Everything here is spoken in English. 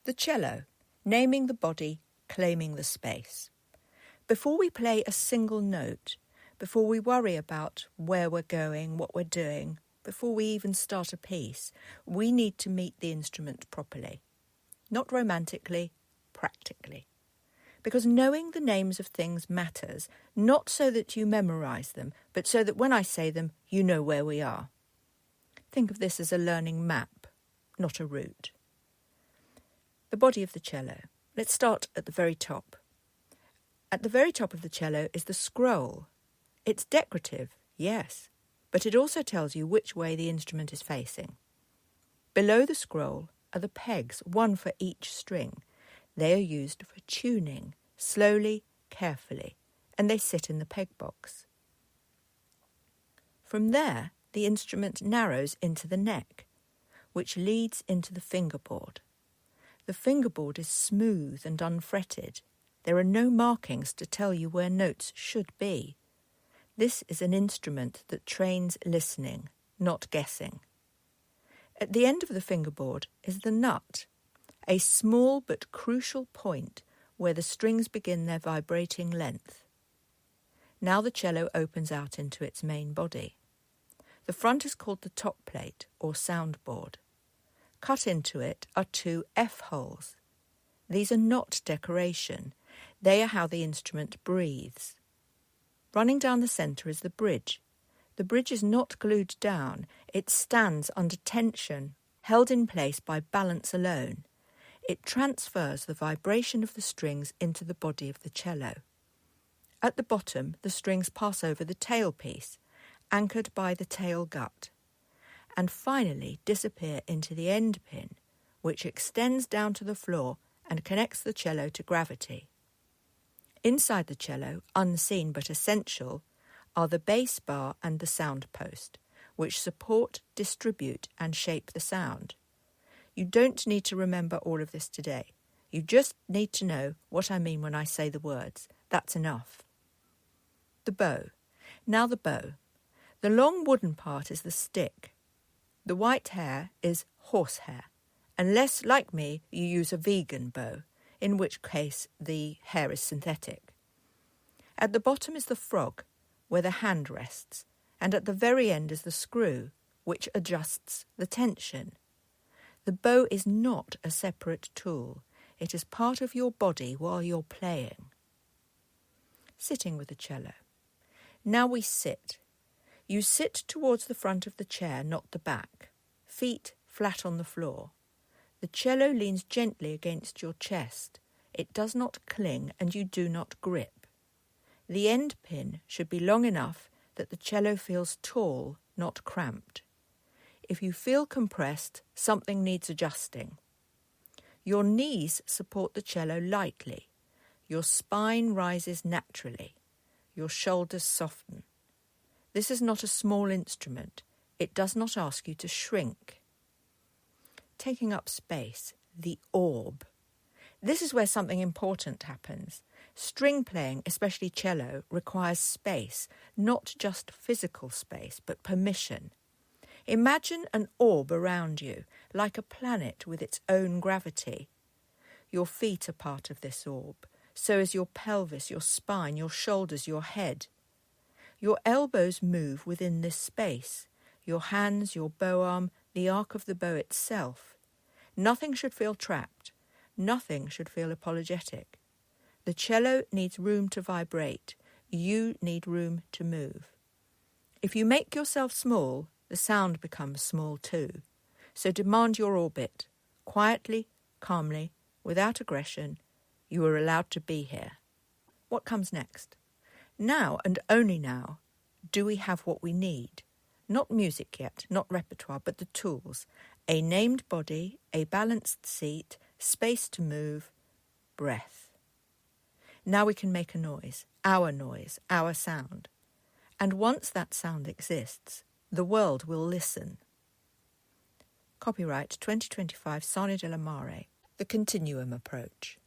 The cello, naming the body, claiming the space. Before we play a single note, before we worry about where we're going, what we're doing, before we even start a piece, we need to meet the instrument properly. Not romantically, practically. Because knowing the names of things matters, not so that you memorise them, but so that when I say them, you know where we are. Think of this as a learning map, not a route. The body of the cello. Let's start at the very top. At the very top of the cello is the scroll. It's decorative, yes, but it also tells you which way the instrument is facing. Below the scroll are the pegs, one for each string. They are used for tuning, slowly, carefully, and they sit in the pegbox. From there, the instrument narrows into the neck, which leads into the fingerboard. The fingerboard is smooth and unfretted. There are no markings to tell you where notes should be. This is an instrument that trains listening, not guessing. At the end of the fingerboard is the nut, a small but crucial point where the strings begin their vibrating length. Now the cello opens out into its main body. The front is called the top plate or soundboard. Cut into it are 2 F-holes. These are not decoration. They are how the instrument breathes. Running down the centre is the bridge. The bridge is not glued down. It stands under tension, held in place by balance alone. It transfers the vibration of the strings into the body of the cello. At the bottom, the strings pass over the tailpiece, anchored by the tail gut, and finally disappear into the end pin, which extends down to the floor and connects the cello to gravity. Inside the cello, unseen but essential, are the bass bar and the sound post, which support, distribute and shape the sound. You don't need to remember all of this today. You just need to know what I mean when I say the words. That's enough. The bow. Now the bow. The long wooden part is the stick. The white hair is horsehair, unless, like me, you use a vegan bow, in which case the hair is synthetic. At the bottom is the frog, where the hand rests, and at the very end is the screw, which adjusts the tension. The bow is not a separate tool. It is part of your body while you're playing. Sitting with the cello. Now we sit. You sit towards the front of the chair, not the back. Feet flat on the floor. The cello leans gently against your chest. It does not cling and you do not grip. The end pin should be long enough that the cello feels tall, not cramped. If you feel compressed, something needs adjusting. Your knees support the cello lightly. Your spine rises naturally. Your shoulders soften. This is not a small instrument. It does not ask you to shrink. Taking up space, the orb. This is where something important happens. String playing, especially cello, requires space, not just physical space, but permission. Imagine an orb around you, like a planet with its own gravity. Your feet are part of this orb. So is your pelvis, your spine, your shoulders, your head. Your elbows move within this space. Your hands, your bow arm, the arc of the bow itself. Nothing should feel trapped. Nothing should feel apologetic. The cello needs room to vibrate. You need room to move. If you make yourself small, the sound becomes small too. So demand your orbit. Quietly, calmly, without aggression, you are allowed to be here. What comes next? Now, and only now, do we have what we need? Not music yet, not repertoire, but the tools. A named body, a balanced seat, space to move, breath. Now we can make a noise, our sound. And once that sound exists, the world will listen. Copyright 2025 Sarnia della Mare, The Continuum Approach.